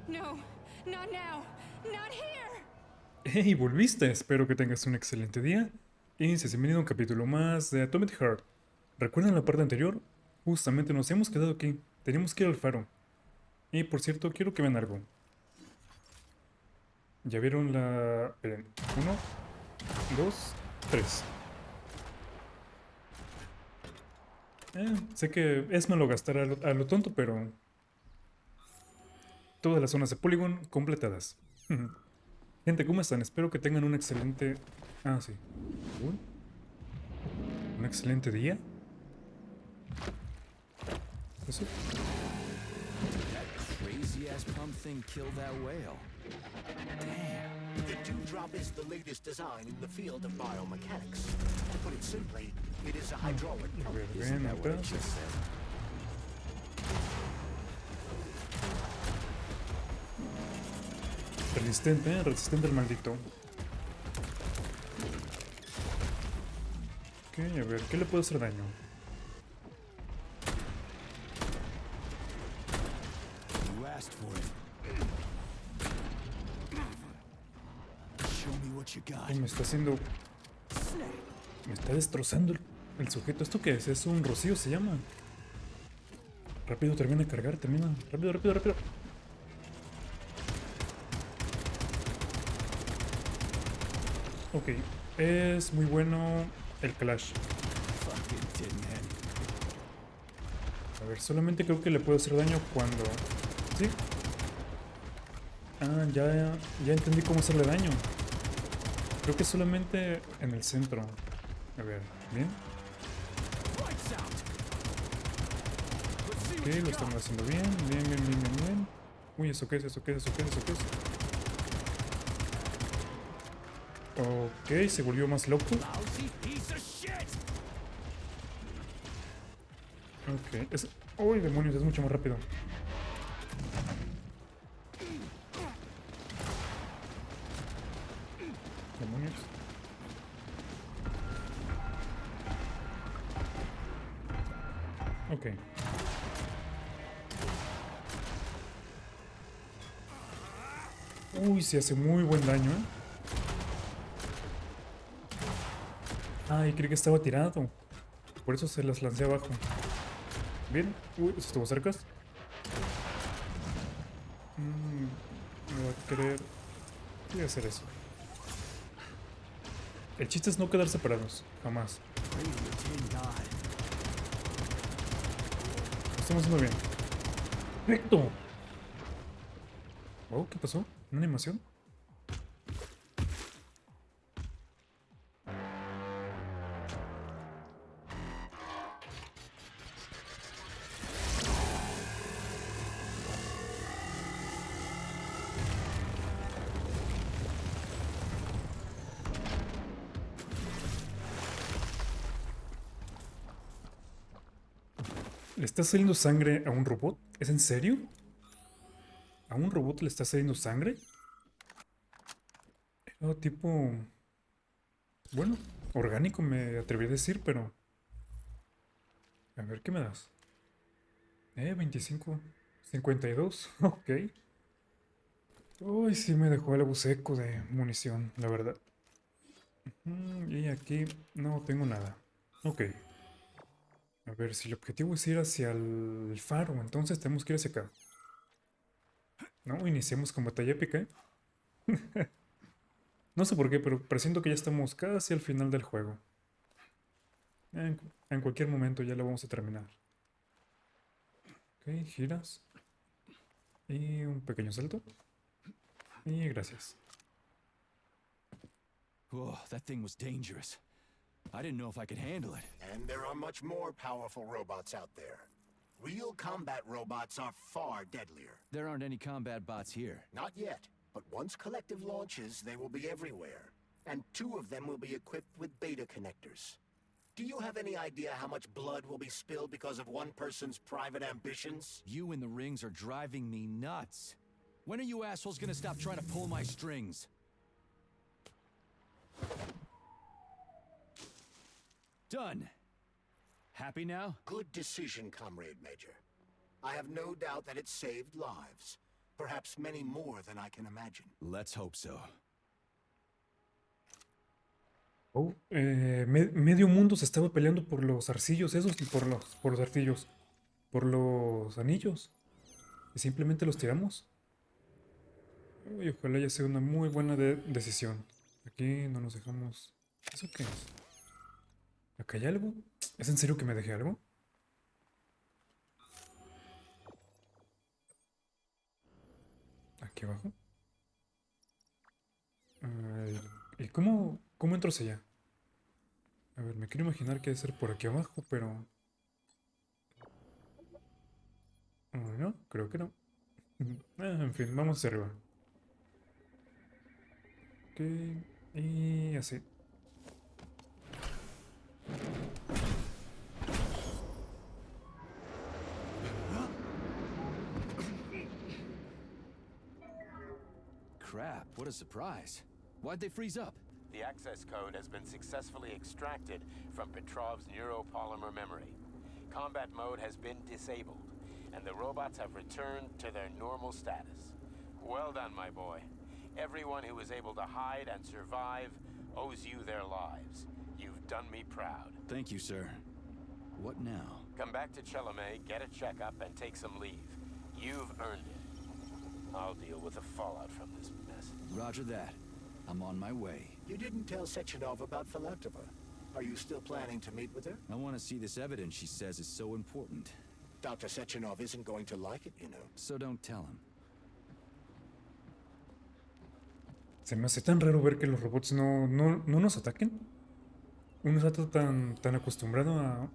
No, not now. Not here. ¡Hey! Volviste. Espero que tengas un excelente día. Y seas bienvenido a un capítulo más de Atomic Heart. ¿Recuerdan la parte anterior? Justamente nos hemos quedado aquí. Teníamos que ir al faro. Y por cierto, quiero que vean algo. Ya vieron la... Esperen. 1, 2, 3. Sé que es malo gastar a lo tonto, pero... Todas las zonas de Polygon completadas. Gente, ¿cómo están? Espero que tengan un excelente... Ah, sí. Uy, ¿un excelente día? ¿Eso? That crazy ass pump thing killed that whale. Damn. The dewdrop is the latest design in the field of biomechanics. To put it simply, it is a hydraulic A pump. ver, Isn't ven that what it atrás. just said? Resistente, resistente el maldito. Ok, a ver, ¿qué le puede hacer daño? You asked for it. Show me what you got. Me está haciendo... Me está destrozando el sujeto. ¿Esto qué es? Es un rocío, se llama. Rápido, termina de cargar, termina. Rápido, rápido, rápido. Ok, es muy bueno el clash. Fucking didn't end. A ver, solamente creo que le puedo hacer daño cuando... ¿Sí? Ah, ya entendí cómo hacerle daño. Creo que solamente en el centro. A ver, ¿bien? Lights out. Let's see Ok, what you lo got. estamos haciendo bien. Bien, bien, bien, bien, bien. Uy, ¿eso qué es? ¿Eso qué es? ¿Eso qué es? ¿Eso qué es? Ok, se volvió más loco. Lousy piece of shit. Ok, es... ¡Uy, demonios! Es mucho más rápido. Demonios. Ok. Uy, se hace muy buen daño, ¿eh? Ay, creí que estaba tirado. Por eso se las lancé abajo. Bien. Uy, eso estuvo cerca. Me va a querer... Voy a hacer eso. El chiste es no quedar separados. Jamás. Pray to your tin god. Lo estamos haciendo bien. ¡Perfecto! Oh, ¿qué pasó? ¿Una animación? ¿Le está saliendo sangre a un robot? ¿Es en serio? ¿A un robot le está saliendo sangre? Era tipo... Bueno, orgánico me atreví a decir, pero... A ver, ¿qué me das? 25. 52. Ok. Uy, sí me dejó el abuseco de munición, la verdad. Y aquí no tengo nada. Ok. A ver, si el objetivo es ir hacia el faro, entonces tenemos que ir hacia acá. No, iniciamos con batalla épica, ¿eh? No sé por qué, pero presiento que ya estamos casi al final del juego. En cualquier momento ya lo vamos a terminar. Ok, giras. Y un pequeño salto. Y gracias. Oh, that thing was dangerous. I didn't know if I could handle it. And there are much more powerful robots out there. Real combat robots are far deadlier. There aren't any combat bots here. Not yet, but once Collective launches, they will be everywhere. And 2 of them will be equipped with beta connectors. Do you have any idea how much blood will be spilled because of one person's private ambitions? You and the rings are driving me nuts. When are you assholes gonna stop trying to pull my strings? Done. Happy now? Good decision, Comrade Major. I have no doubt that it saved lives. Perhaps many more than I can imagine. Let's hope so. Oh, medio mundo se estaba peleando por los arcillos esos, por los arcillos, por los anillos. Y simplemente los tiramos. Uy, ojalá ya sea una muy buena decisión. Aquí no nos dejamos. ¿Eso qué es? ¿Acá hay algo? ¿Es en serio que me dejé algo? Aquí abajo. ¿Y cómo entro hacia allá? A ver, me quiero imaginar que debe ser por aquí abajo, pero... No, creo que no. En fin, vamos hacia arriba. Ok, y así. Crap, what a surprise. Why'd they freeze up? The access code has been successfully extracted from Petrov's neuropolymer memory. Combat mode has been disabled, and the robots have returned to their normal status. Well done, my boy. Everyone who was able to hide and survive owes you their lives. You've done me proud. Thank you, sir. What now? Come back to Char-les, get a checkup, and take some leave. You've earned it. I'll deal with the fallout from this mess. Roger that. I'm on my way. You didn't tell Sechenov about Filatova. Are you still planning to meet with her? I want to see this evidence she says is so important. Dr. Sechenov isn't going to like it, you know. So don't tell him. Se me hace tan raro ver que los robots no nos ataquen. Uno está tan acostumbrado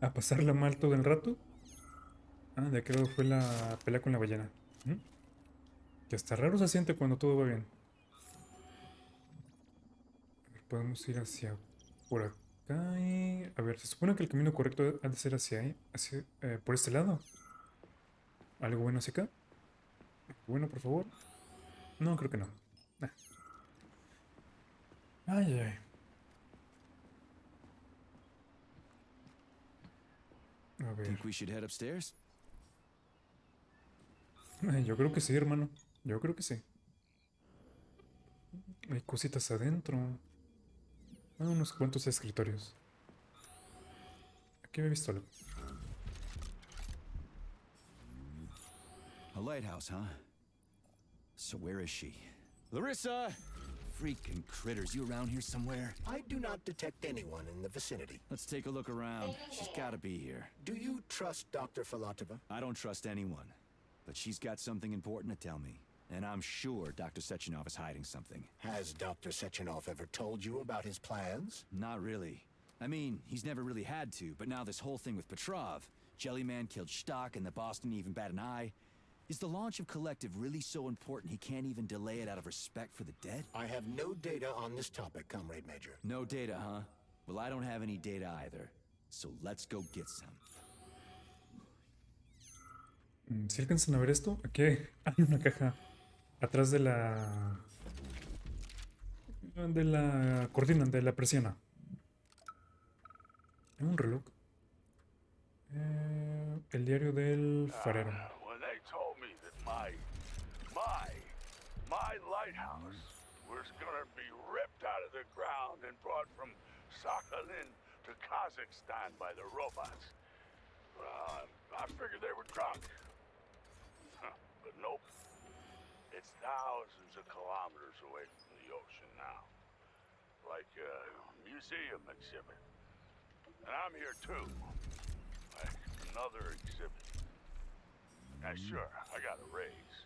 a pasarla mal todo el rato. De aquel lado fue la pelea con la ballena. Que hasta raro se siente cuando todo va bien. A ver, podemos ir hacia por acá y... A ver, se supone que el camino correcto ha de ser hacia ahí, por este lado. ¿Algo bueno hacia acá? Bueno, por favor. No, creo que no. Ay. A ver. Think we should head upstairs? Yo creo que sí, hermano. Yo creo que sí. Hay cositas adentro. Unos cuantos escritorios. Aquí me he visto algo. A lighthouse, huh? So where is she? Larissa! Freaking critters, you around here somewhere? I do not detect anyone in the vicinity. Let's take a look around. She's gotta be here. Do you trust Dr. Filatova? I don't trust anyone. But she's got something important to tell me. And I'm sure Dr. Sechenov is hiding something. Has Dr. Sechenov ever told you about his plans? Not really. I mean, he's never really had to, but now this whole thing with Petrov, Jellyman killed Stock and the boss didn't even bat an eye. Is the launch of Collective really so important he can't even delay it out of respect for the dead? I have no data on this topic, Comrade Major. No data, huh? Well, I don't have any data either. So let's go get some. Si alcanzan a ver esto, aquí hay una caja atrás de la cortina, de la persiana. Es un reloj. El diario del farero. When they told me that my lighthouse was gonna be ripped out of the ground and brought from Sakhalin to Kazakhstan by the robots, I figured they were drunk. But nope. It's thousands of kilometers away from the ocean now. Like a museum exhibit. And I'm here too. Like another exhibit. Now sure, I got a raise.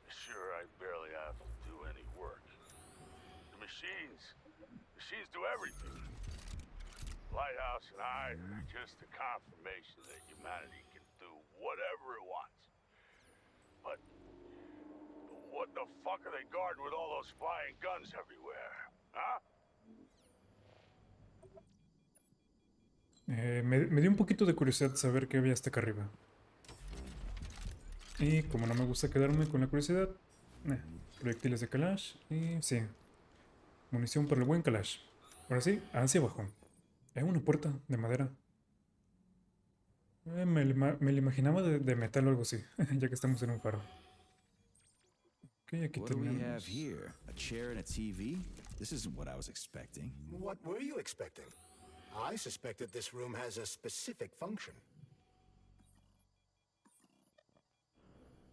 Sure, I barely have to do any work. The machines do everything. Lighthouse and I are just a confirmation that humanity can do whatever it wants. But what the fuck are they guarding with all those flying guns everywhere? Huh? Me dio un poquito de curiosidad saber qué había hasta acá arriba. Y como no me gusta quedarme con la curiosidad, proyectiles de Kalash y sí, munición para el buen Kalash. Ahora sí, hacia abajo. Es una puerta de madera. Me la imaginaba de metal o algo así, ya que estamos en un faro. Ok, aquí What do we have tenemos. here? A chair and a TV? This isn't what I was expecting. What were you expecting? I suspected this room has a specific function.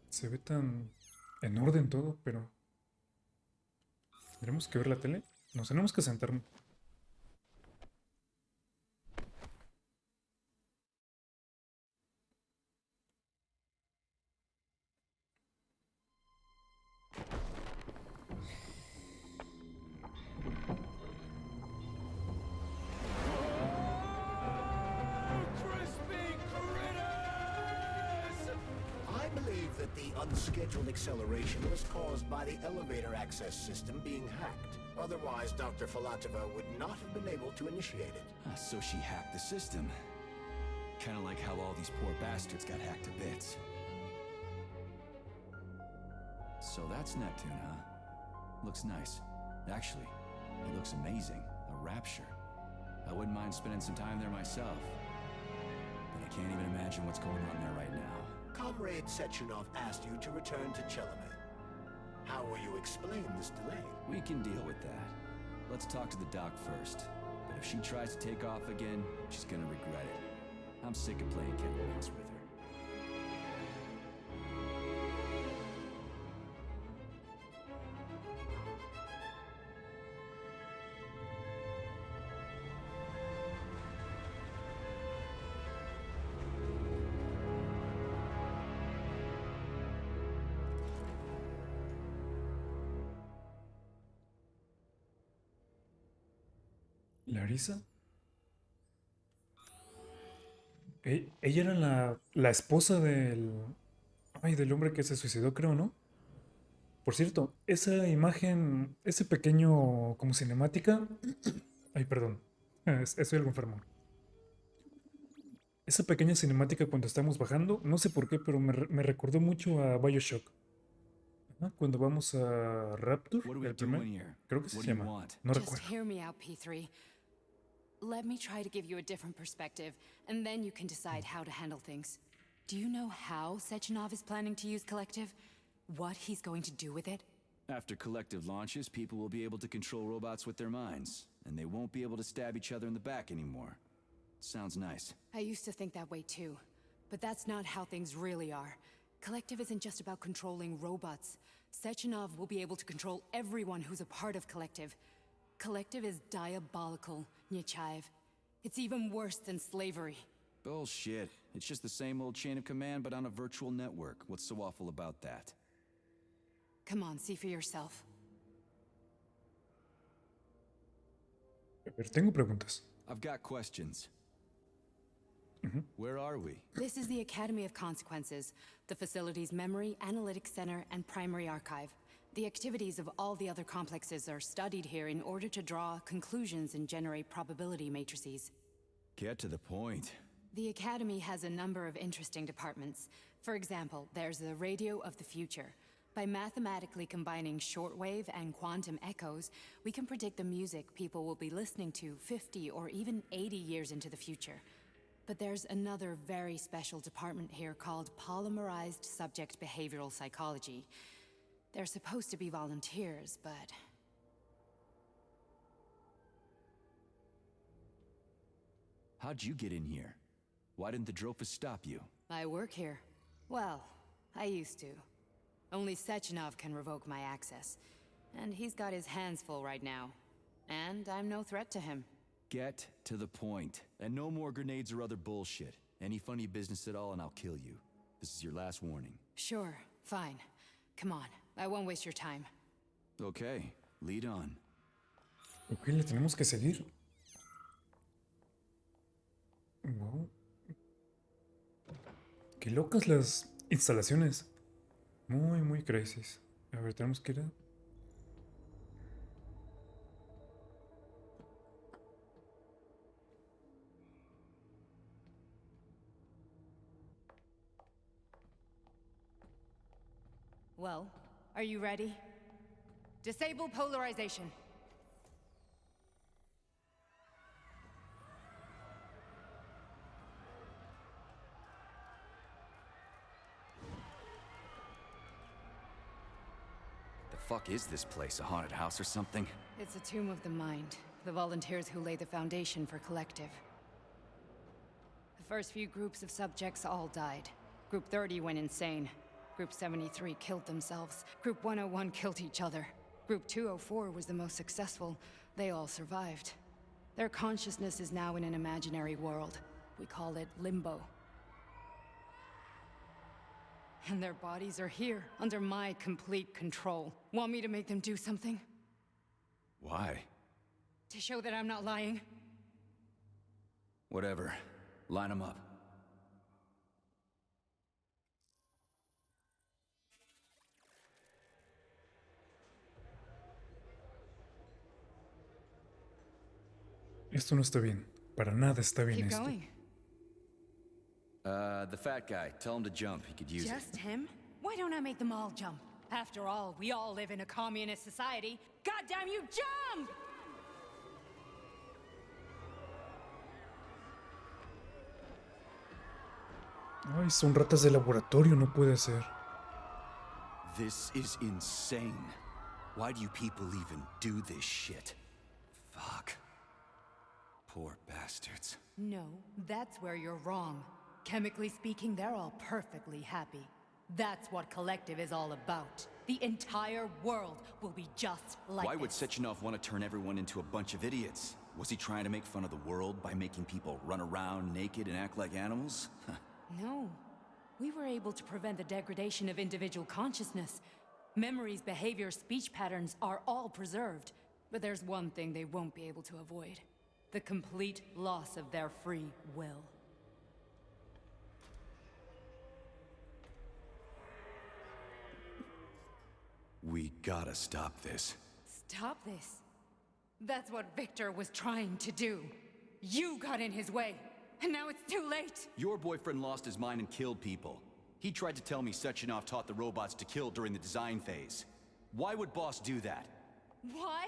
Se ve tan en orden todo, pero tendremos que ver la tele. Nos tenemos que sentar. I believe that the unscheduled acceleration was caused by the elevator access system being hacked. Otherwise, Dr. Filatova would not have been able to initiate it. So she hacked the system. Kind of like how all these poor bastards got hacked to bits. So that's Neptune, huh? Looks nice. Actually, it looks amazing. A rapture. I wouldn't mind spending some time there myself. But I can't even imagine what's going on there right now. Comrade Sechenov asked you to return to Chelamet. How will you explain this delay? We can deal with that. Let's talk to the doc first. But if she tries to take off again, she's gonna regret it. I'm sick of playing cat and mouse with her. ¿Larisa? Ella era la esposa del... Ay, del hombre que se suicidó, creo, ¿no? Por cierto, esa imagen, ese pequeño como cinemática... Ay, perdón. Estoy algo enfermo. Esa pequeña cinemática cuando estamos bajando, no sé por qué, pero me recordó mucho a BioShock. Ajá, cuando vamos a Rapture, What are we el primer, doing here? creo que se What do you llama. want? No Just recuerdo. hear me out, P3. Let me try to give you a different perspective, and then you can decide how to handle things. Do you know how Sechenov is planning to use Collective? What he's going to do with it? After Collective launches, people will be able to control robots with their minds, and they won't be able to stab each other in the back anymore. Sounds nice. I used to think that way too, but that's not how things really are. Collective isn't just about controlling robots. Sechenov will be able to control everyone who's a part of Collective. Collective is diabolical, Nechayev. It's even worse than slavery. Bullshit. It's just the same old chain of command, but on a virtual network. What's so awful about that? Come on, see for yourself. A ver, tengo preguntas. I've got questions. Where are we? This is the Academy of Consequences, the facility's memory, analytics center, and primary archive. The activities of all the other complexes are studied here in order to draw conclusions and generate probability matrices. Get to the point. The Academy has a number of interesting departments. For example, there's the Radio of the Future. By mathematically combining shortwave and quantum echoes, we can predict the music people will be listening to 50 or even 80 years into the future. But there's another very special department here called Polymerized Subject Behavioral Psychology. They're supposed to be volunteers, but... How'd you get in here? Why didn't the Drofus stop you? I work here. Well, I used to. Only Sechenov can revoke my access. And he's got his hands full right now. And I'm no threat to him. Get to the point. And no more grenades or other bullshit. Any funny business at all and I'll kill you. This is your last warning. Sure, fine. Come on, I won't waste your time. Okay, lead on. Ok, le tenemos que seguir. Wow. Qué locas las instalaciones. Muy, muy crazy. A ver, tenemos que ir a... Well, are you ready? Disable polarization. fuck is this place? A haunted house or something? It's a tomb of the mind. The volunteers who lay the foundation for Collective. The first few groups of subjects all died. Group 30 went insane. Group 73 killed themselves. Group 101 killed each other. Group 204 was the most successful. They all survived. Their consciousness is now in an imaginary world. We call it Limbo. And their bodies are here, under my complete control. Want me to make them do something? Why? To show that I'm not lying? Whatever. Line them up. Esto no está bien. Para nada está bien Keep esto. going. The fat guy. Tell him to jump. He could use it. Just him? Why don't I make them all jump? After all, we all live in a communist society. Goddamn you, jump! Ay, son ratas de laboratorio, no puede ser. This is insane. Why do you people even do this shit? Fuck. Poor bastards. No, that's where you're wrong. Chemically speaking, they're all perfectly happy. That's what Collective is all about. The entire world will be just like Why would this. Sechenov want to turn everyone into a bunch of idiots? Was he trying to make fun of the world by making people run around naked and act like animals? No. We were able to prevent the degradation of individual consciousness. Memories, behavior, speech patterns are all preserved. But there's one thing they won't be able to avoid. The complete loss of their free will. We gotta stop this. Stop this. That's what Victor was trying to do. You got in his way, and now it's too late. Your boyfriend lost his mind and killed people. He tried to tell me Sechenov taught the robots to kill during the design phase. Why would Boss do that? Why?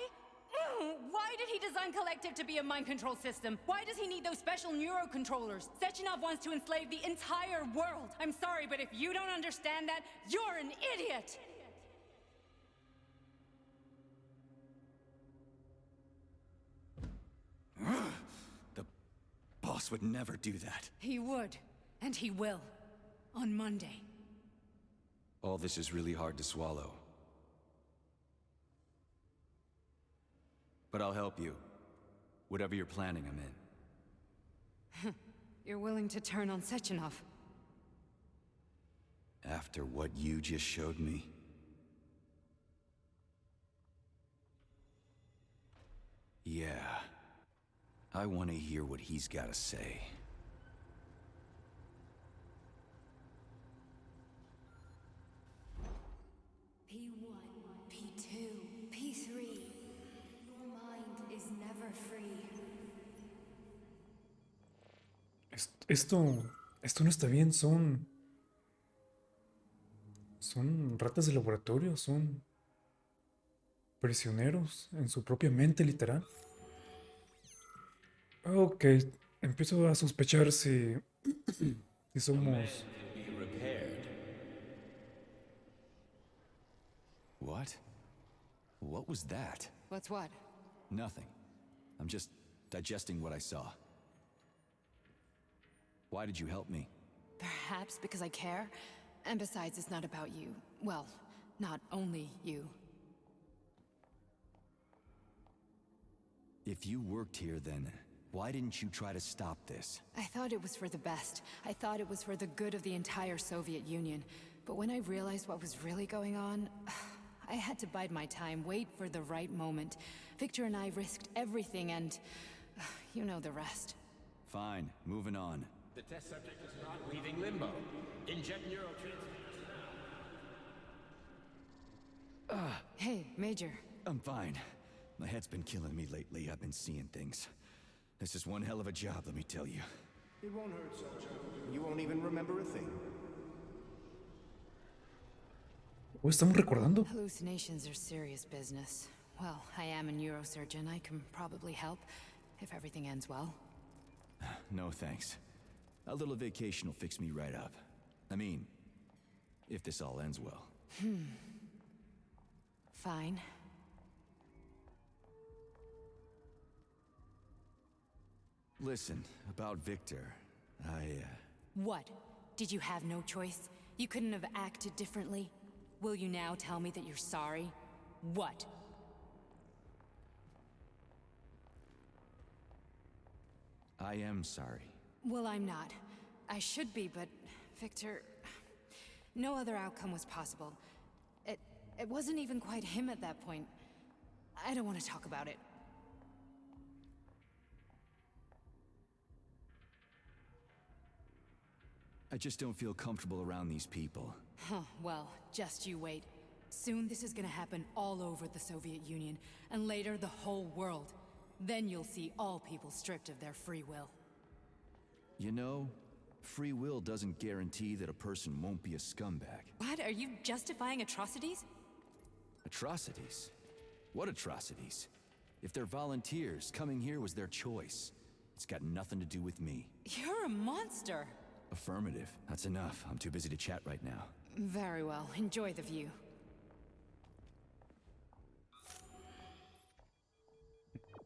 Why did he design Collective to be a mind control system? Why does he need those special neurocontrollers? Sechenov wants to enslave the entire world. I'm sorry, but if you don't understand that, you're an idiot! The boss would never do that. He would, and he will. On Monday. All this is really hard to swallow. But I'll help you. Whatever you're planning, I'm in. You're willing to turn on Sechenov? After what you just showed me? Yeah. I want to hear what he's got to say. P1, P2, P3. Your mind is never free. Esto no está bien, son ratas de laboratorio, son prisioneros en su propia mente, literal. Ok, empiezo a sospechar si somos... What? What was that? What's what? Nothing. I'm just digesting what I saw. Why did you help me? Perhaps because I care. And besides, it's not about you. Well, not only you. If you worked here, then why didn't you try to stop this? I thought it was for the best. I thought it was for the good of the entire Soviet Union. But when I realized what was really going on, I had to bide my time, wait for the right moment. Victor and I risked everything and... you know the rest. Fine, moving on. The test subject is not leaving limbo. Inject neurotransmitters now. Hey, Major. I'm fine. My head's been killing me lately. I've been seeing things. This is one hell of a job, let me tell you. It won't hurt, soldier. You won't even remember a thing. ¿O estamos recordando? Hallucinations are serious business. Well, I am a neurosurgeon. I can probably help, if everything ends well. No thanks. A little vacation will fix me right up. I mean, if this all ends well. Fine. Listen, about Victor, What? Did you have no choice? You couldn't have acted differently? Will you now tell me that you're sorry? What? I am sorry. Well, I'm not. I should be, but Victor... No other outcome was possible. It wasn't even quite him at that point. I don't want to talk about it. I just don't feel comfortable around these people. Huh, well, just you wait. Soon this is gonna happen all over the Soviet Union, and later the whole world. Then you'll see all people stripped of their free will. You know, free will doesn't guarantee that a person won't be a scumbag. What? Are you justifying atrocities? Atrocities? What atrocities? If they're volunteers, coming here was their choice. It's got nothing to do with me. You're a monster! Affirmative. That's enough. I'm too busy to chat right now. Very well. Enjoy the view.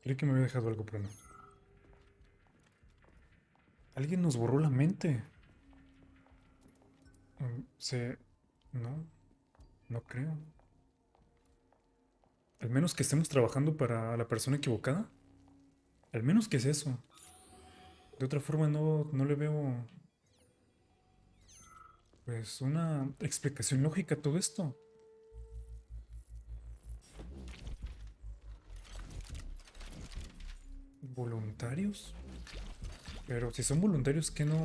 Creí que me había dejado algo, pero no. Alguien nos borró la mente. No. No creo. Al menos que estemos trabajando para la persona equivocada. Al menos que es eso. De otra forma no le veo... Pues una explicación lógica a todo esto. ¿Voluntarios? Pero si son voluntarios, ¿qué no?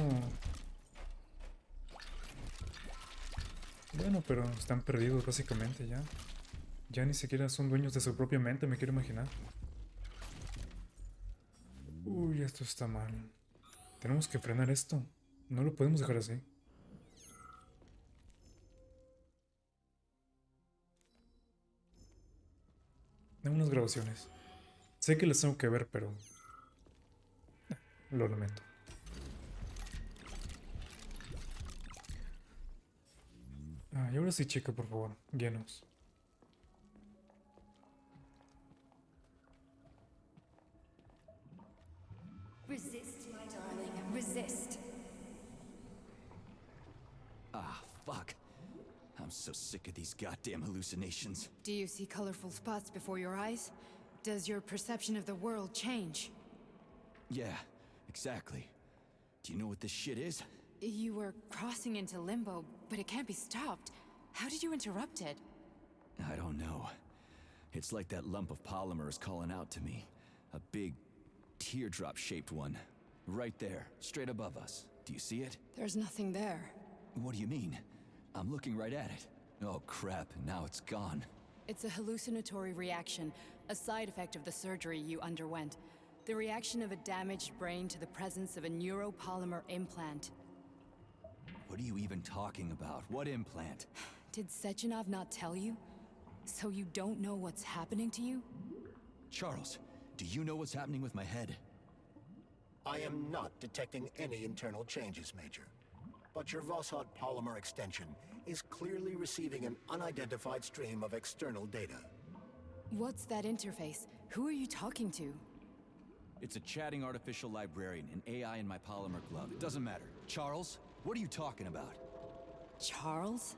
Bueno, pero están perdidos básicamente ya. Ya ni siquiera son dueños de su propia mente, me quiero imaginar. Uy, esto está mal. Tenemos que frenar esto. No lo podemos dejar así. Tengo unas grabaciones. Sé que las tengo que ver, pero... lo lamento. Y ahora sí, chica, por favor, guíanos. Resist, my darling. Resist. Ah, fuck. I'm so sick of these goddamn hallucinations. Do you see colorful spots before your eyes? Does your perception of the world change? Yeah, exactly. Do you know what this shit is? You were crossing into limbo, but it can't be stopped. How did you interrupt it? I don't know. It's like that lump of polymer is calling out to me. A big, teardrop-shaped one. Right there, straight above us. Do you see it? There's nothing there. What do you mean? I'm looking right at it. Oh crap, now it's gone. It's a hallucinatory reaction, a side effect of the surgery you underwent. The reaction of a damaged brain to the presence of a neuropolymer implant. What are you even talking about? What implant? Did Sechenov not tell you? So you don't know what's happening to you? Charles, do you know what's happening with my head? I am not detecting any internal changes, Major. But your Voshod polymer extension is clearly receiving an unidentified stream of external data. What's that interface? Who are you talking to? It's a chatting artificial librarian, an AI in my polymer glove. It doesn't matter. Charles, what are you talking about? Charles?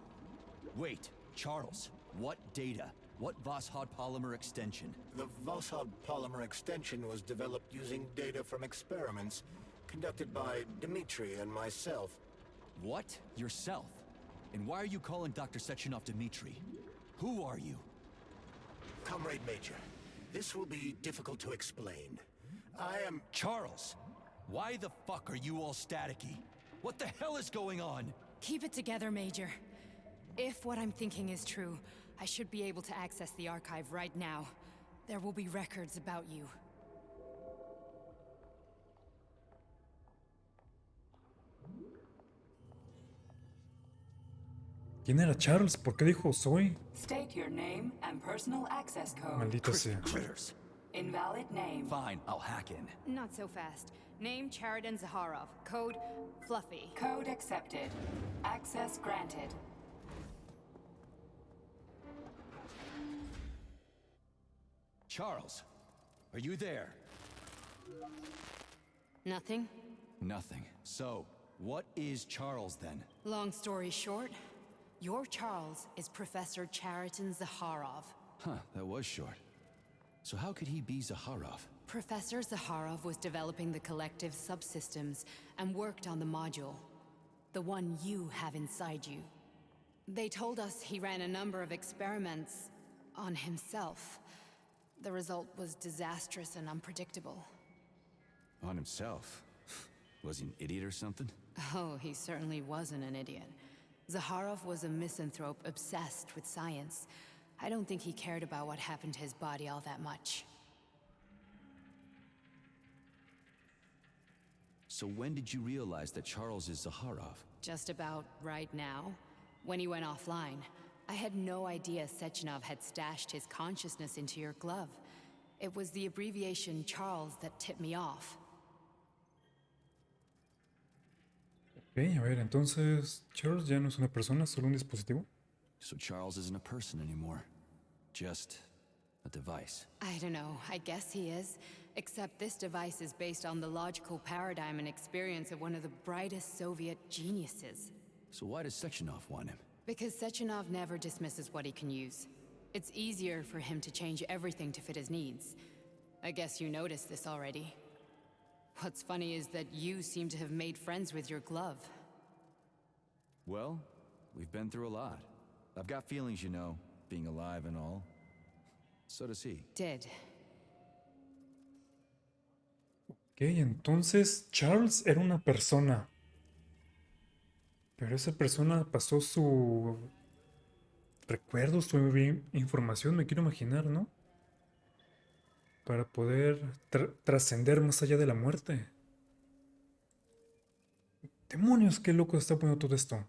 Wait, Charles, what data? What Voshod polymer extension? The Voshod polymer extension was developed using data from experiments conducted by Dmitri and myself. What? Yourself? And why are you calling Dr. Sechenov Dmitri? Who are you? Comrade Major, this will be difficult to explain. I am... Charles! Why the fuck are you all staticky? What the hell is going on? Keep it together, Major. If what I'm thinking is true, I should be able to access the archive right now. There will be records about you. ¿Quién era Charles? ¿Por qué dijo soy? State your name and personal access code. Maldita sea. Critters. Invalid name. Fine, I'll hack in. Not so fast. Name Charidan Zaharov. Code Fluffy. Code accepted. Access granted. Charles, are you there? Nothing? Nothing. So, what is Charles then? Long story short, your Charles is Professor Chariton Zakharov. Huh, that was short. So how could he be Zakharov? Professor Zakharov was developing the collective subsystems and worked on the module. The one you have inside you. They told us he ran a number of experiments on himself. The result was disastrous and unpredictable. On himself? Was he an idiot or something? Oh, he certainly wasn't an idiot. Zakharov was a misanthrope obsessed with science. I don't think he cared about what happened to his body all that much. So when did you realize that Charles is Zakharov? Just about right now, when he went offline. I had no idea Sechenov had stashed his consciousness into your glove. It was the abbreviation Charles that tipped me off. Ok, a ver, entonces Charles ya no es una persona, solo un dispositivo. So Charles isn't a person anymore. Just a device. I don't know, I guess he is. Except this device is based on the logical paradigm and experience of one of the brightest Soviet geniuses. So why does Sechenov want him? Because Sechenov never dismisses what he can use. It's easier for him to change everything to fit his needs. I guess you noticed this already. What's funny is that you seem to have made friends with your glove. Well, we've been through a lot. I've got feelings, you know, being alive and all. So does he. Did. Ok, entonces Charles era una persona. Pero esa persona pasó su recuerdo, su información, me quiero imaginar, ¿no? Para poder trascender más allá de la muerte. ¡Demonios! ¡Qué loco está poniendo todo esto!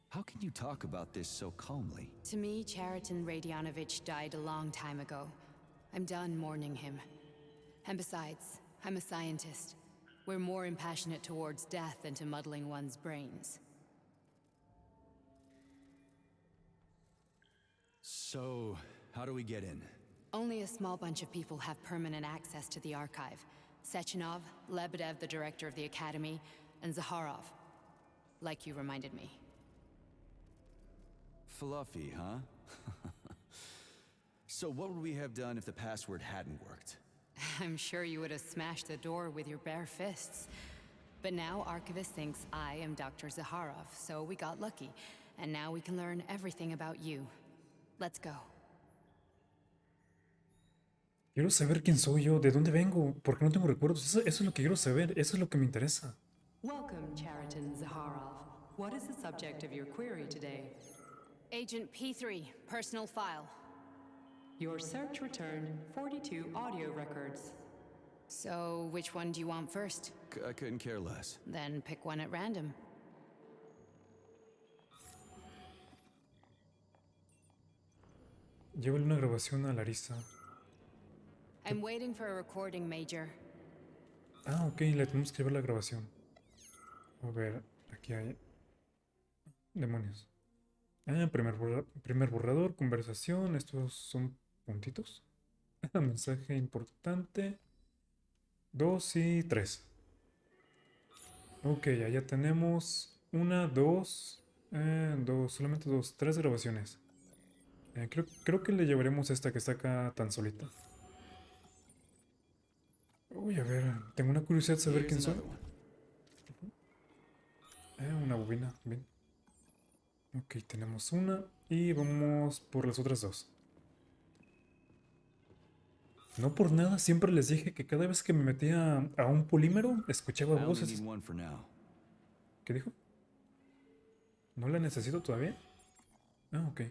How can you talk about this so calmly? To me, Chariton Radionovich died a long time ago. I'm done mourning him. And besides, I'm a scientist. We're more impassionate towards death than to muddling one's brains. So, how do we get in? Only a small bunch of people have permanent access to the archive. Sechenov, Lebedev, the director of the Academy, and Zakharov. Like you reminded me. Fluffy, huh? So what would we have done if the password hadn't worked? I'm sure you would have smashed the door with your bare fists. But now Archivist thinks I am Dr. Zakharov, so we got lucky. And now we can learn everything about you. Let's go. Quiero saber quién soy yo, de dónde vengo, porque no tengo recuerdos. Eso es lo que quiero saber, eso es lo que me interesa. Welcome, Chariton Zakharov. What is the subject of your query today? Agent P3, personal file. Your search returned 42 audio records. So, which one do you want first? I couldn't care less. Then pick one at random. Llévale una grabación a Larissa. I'm waiting for a recording, Major. Ah, ok, le tenemos que llevar la grabación. A ver, aquí hay... Demonios. Ah, primer borrador, conversación, estos son puntitos. Mensaje importante. 2 y 3. Ok, allá tenemos una, dos, solamente dos, 3 grabaciones. Creo que le llevaremos esta que está acá tan solita. Uy, a ver, tengo una curiosidad de saber quién soy. Una bobina, bien. Ok, tenemos una y vamos por las otras dos. No por nada, siempre les dije que cada vez que me metía a un polímero, escuchaba voces. ¿Qué dijo? ¿No la necesito todavía? Ah, ok.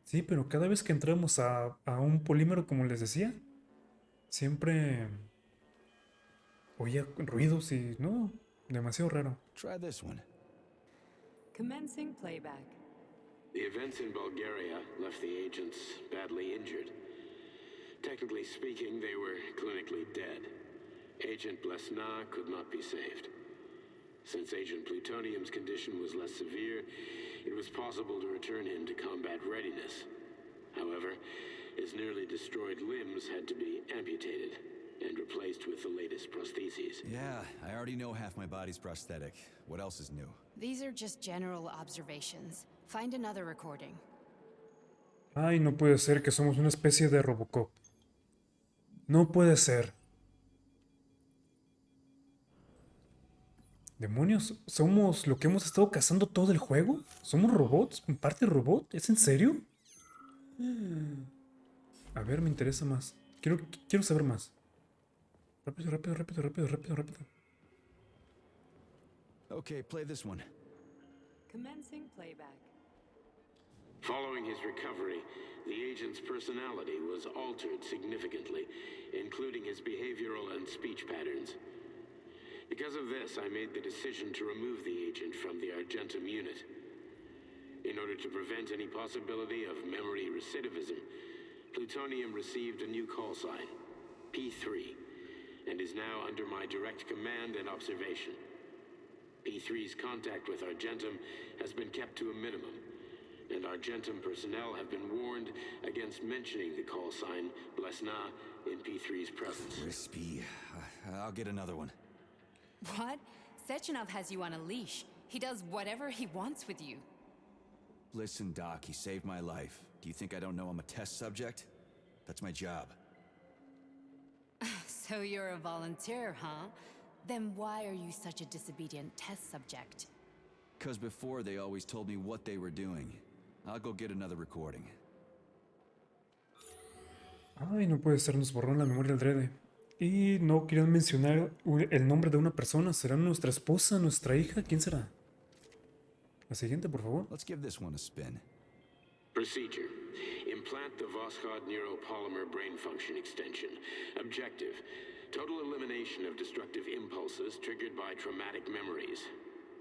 Sí, pero cada vez que entramos a un polímero, como les decía, siempre oía ruidos y no, demasiado raro. Try this one. Commencing playback. The events in Bulgaria left the agents badly injured. Technically speaking, they were clinically dead. Agent Blesna could not be saved. Since Agent Plutonium's condition was less severe, it was possible to return him to combat readiness. However, his nearly destroyed limb limbs had to be amputated and replaced with the latest prostheses. Yeah, I already know half my body's prosthetic. What else is new? These are just general observations. Find another recording. Ay, no puede ser que somos una especie de Robocop. No puede ser. ¿Demonios? ¿Somos lo que hemos estado cazando todo el juego? ¿Somos robots? ¿En parte robot? ¿Es en serio? A ver, me interesa más. Quiero saber más. Rápido, rápido, rápido, rápido, rápido, rápido. Okay, play this one. Commencing playback. Following his recovery, the agent's personality was altered significantly, including his behavioral and speech patterns. Because of this, I made the decision to remove the agent from the Argentum unit. In order to prevent any possibility of memory recidivism, Plutonium received a new call sign, P3, and is now under my direct command and observation. P3's contact with Argentum has been kept to a minimum, and Argentum personnel have been warned against mentioning the call sign Blesna in P3's presence. Crispy. I'll get another one. What? Sechenov has you on a leash. He does whatever he wants with you. Listen, Doc, he saved my life. Do you think I don't know I'm a test subject? That's my job. So you're a volunteer, huh? Then why are you such a disobedient test subject? 'Cause before they always told me what they were doing. I'll go get another recording. Ay, no puede ser, nos borró la memoria al drede. Y no querían mencionar el nombre de una persona. ¿Será nuestra esposa, nuestra hija? ¿Quién será? La siguiente, por favor. Let's give this one a spin. Procedure. Implant the Voskhod neuropolymer brain function extension. Objective. Total elimination of destructive impulses triggered by traumatic memories.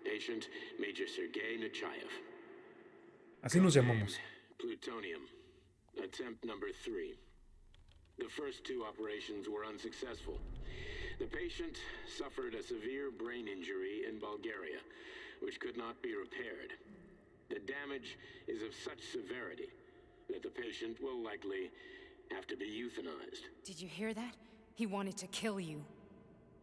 Patient, Major Sergei Nechayev. Así nos llamamos. Plutonium. Attempt number 3. The first 2 operations were unsuccessful. The patient suffered a severe brain injury in Bulgaria, which could not be repaired. The damage is of such severity that the patient will likely have to be euthanized. Did you hear that? He wanted to kill you.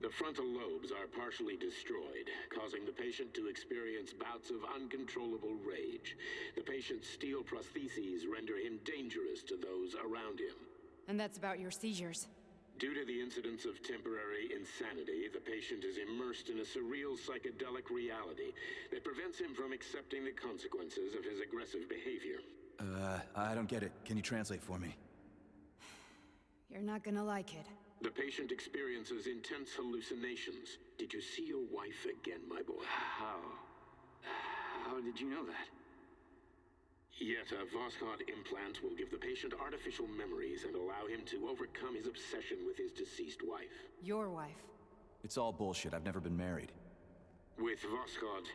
The frontal lobes are partially destroyed, causing the patient to experience bouts of uncontrollable rage. The patient's steel prostheses render him dangerous to those around him. And that's about your seizures. Due to the incidence of temporary insanity, the patient is immersed in a surreal psychedelic reality that prevents him from accepting the consequences of his aggressive behavior. I don't get it. Can you translate for me? You're not gonna like it. The patient experiences intense hallucinations. Did you see your wife again, my boy? How did you know that? Yet a Voskhod implant will give the patient artificial memories and allow him to overcome his obsession with his deceased wife. Your wife. It's all bullshit. I've never been married. With Voskhod,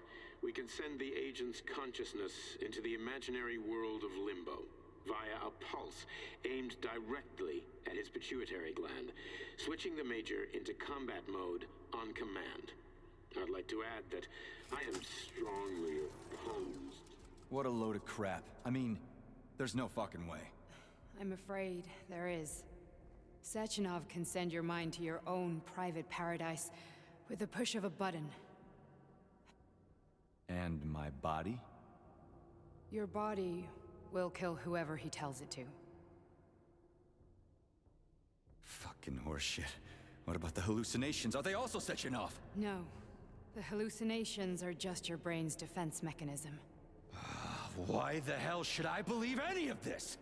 we can send the agent's consciousness into the imaginary world of limbo via a pulse aimed directly at his pituitary gland, switching the Major into combat mode on command. I'd like to add that I am strongly opposed. What a load of crap. I mean, there's no fucking way. I'm afraid there is. Sechenov can send your mind to your own private paradise with the push of a button. And my body? Your body will kill whoever he tells it to. Fucking horseshit. What about the hallucinations? Are they also setting off? No. The hallucinations are just your brain's defense mechanism. Why the hell should I believe any of this?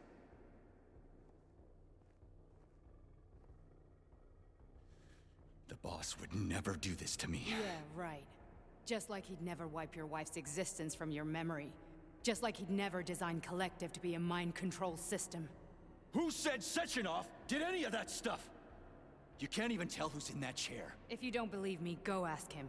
The boss would never do this to me. Yeah, right. Just like he'd never wipe your wife's existence from your memory. Just like he'd never design Collective to be a mind control system. Who said Sechenov did any of that stuff? You can't even tell who's in that chair. If you don't believe me, go ask him.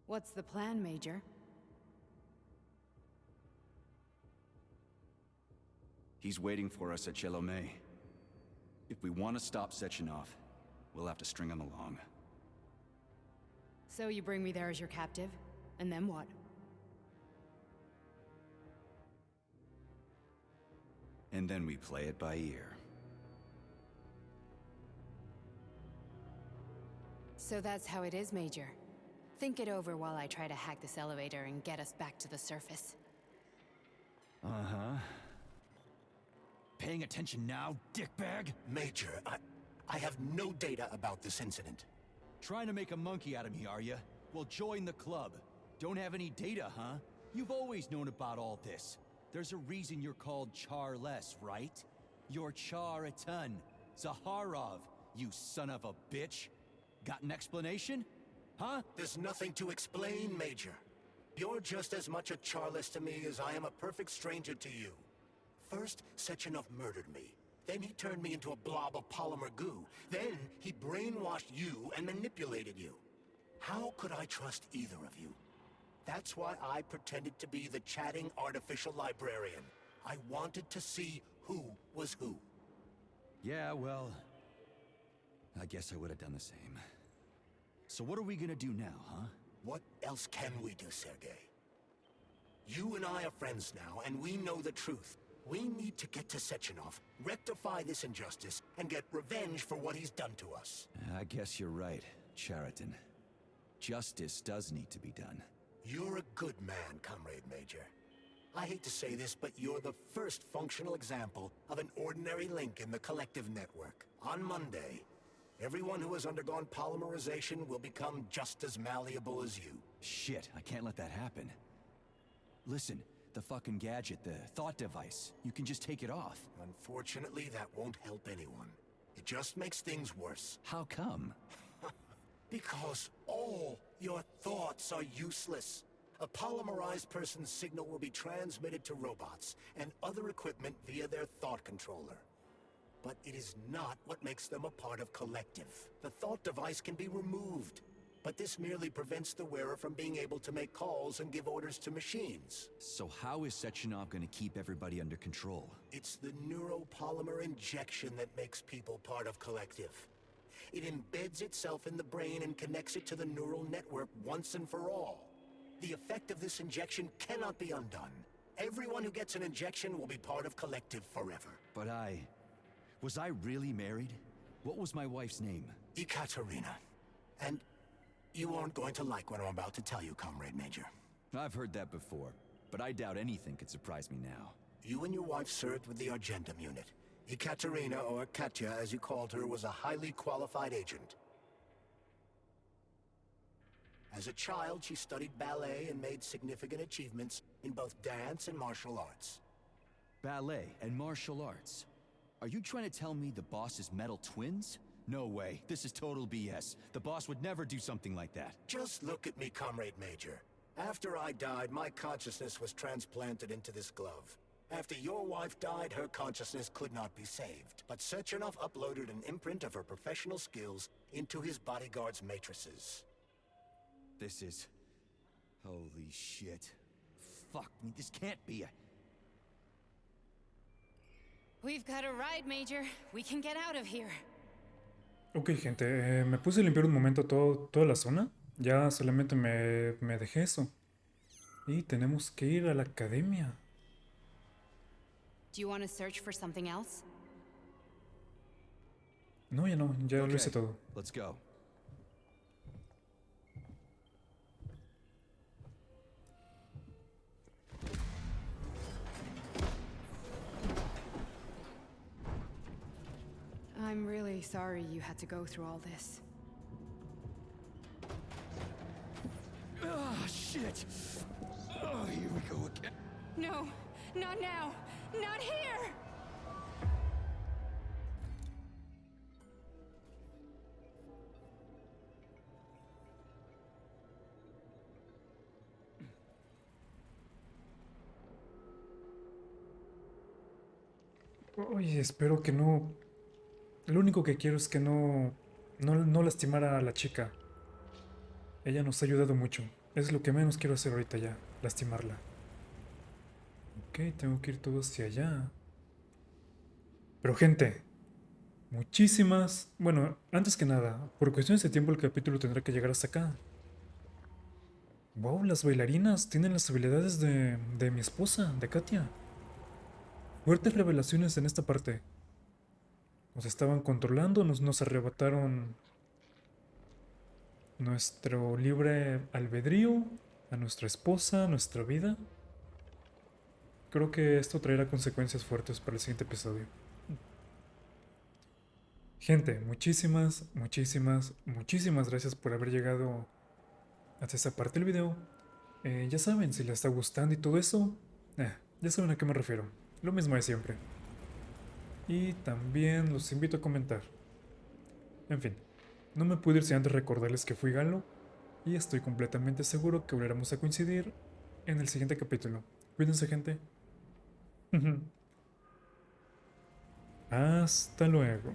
What's the plan, Major? He's waiting for us at char-les. If we want to stop Sechenov, We'll have to string him along. So you bring me there as your captive? And then what? And then we play it by ear. So that's how it is, Major. Think it over while I try to hack this elevator and get us back to the surface. Uh-huh. Paying attention now, dickbag? Major, I have no data about this incident. Trying to make a monkey out of me, are you? Well, join the club. Don't have any data, huh? You've always known about all this. There's a reason you're called char-les, right? You're char a ton. Zaharov, you son of a bitch. Got an explanation? Huh? There's nothing to explain, Major. You're just as much a char-les to me as I am a perfect stranger to you. First, Sechenov murdered me. Then he turned me into a blob of polymer goo. Then he brainwashed you and manipulated you. How could I trust either of you? That's why I pretended to be the chatting artificial librarian. I wanted to see who was who. Yeah, well, I guess I would have done the same. So what are we gonna do now, huh? What else can we do, Sergei? You and I are friends now, and we know the truth. We need to get to Sechenov, rectify this injustice, and get revenge for what he's done to us. I guess you're right, Chariton. Justice does need to be done. You're a good man, Comrade Major. I hate to say this, but you're the first functional example of an ordinary link in the collective network. On Monday, everyone who has undergone polymerization will become just as malleable as you. Shit, I can't let that happen. Listen, the fucking gadget, the thought device, you can just take it off. Unfortunately, that won't help anyone. It just makes things worse. How come? Because all your thoughts are useless. A polymerized person's signal will be transmitted to robots and other equipment via their thought controller. But it is not what makes them a part of collective. The thought device can be removed, but this merely prevents the wearer from being able to make calls and give orders to machines. So how is Sechenov gonna keep everybody under control? It's the neuropolymer injection that makes people part of collective. It embeds itself in the brain and connects it to the neural network once and for all. The effect of this injection cannot be undone. Everyone who gets an injection will be part of collective forever. But was I really married? What was my wife's name? Ekaterina. And you aren't going to like what I'm about to tell you, Comrade Major. I've heard that before, but I doubt anything could surprise me now. You and your wife served with the Argentum unit. Ekaterina, or Katya as you called her, was a highly qualified agent. As a child, she studied ballet and made significant achievements in both dance and martial arts. Ballet and martial arts? Are you trying to tell me the boss is metal twins? No way, this is total BS. The boss would never do something like that. Just look at me, Comrade Major. After I died, my consciousness was transplanted into this glove. After your wife died, her consciousness could not be saved. But Sechenov uploaded an imprint of her professional skills into his bodyguard's matrices. This is... holy shit. Fuck me, this can't be a... We've got a ride, Major. We can get out of here. Ok, gente, me puse a limpiar un momento toda la zona. Ya solamente me dejé eso. Y tenemos que ir a la academia. Do you want to search for something else? No, ya no, ya lo hice todo. Let's go. I'm really sorry you had to go through all this. Oh, shit! Oh, here we go again. No, not now! Not here! Oye, espero que no... Lo único que quiero es que no lastimara a la chica. Ella nos ha ayudado mucho. Es lo que menos quiero hacer ahorita ya, lastimarla. Ok, tengo que ir todo hacia allá. Pero gente, muchísimas... Bueno, antes que nada, por cuestiones de tiempo el capítulo tendrá que llegar hasta acá. Wow, las bailarinas tienen las habilidades de mi esposa, de Katia. Fuertes revelaciones en esta parte. Nos estaban controlando, nos arrebataron nuestro libre albedrío, a nuestra esposa, nuestra vida. Creo que esto traerá consecuencias fuertes para el siguiente episodio. Gente, muchísimas gracias por haber llegado hasta esta parte del video. Ya saben, si les está gustando y todo eso, ya saben a qué me refiero. Lo mismo de siempre. Y también los invito a comentar. En fin, no me puedo ir sin antes recordarles que fui Galo y estoy completamente seguro que volveremos a coincidir en el siguiente capítulo. Cuídense, gente. Hasta luego.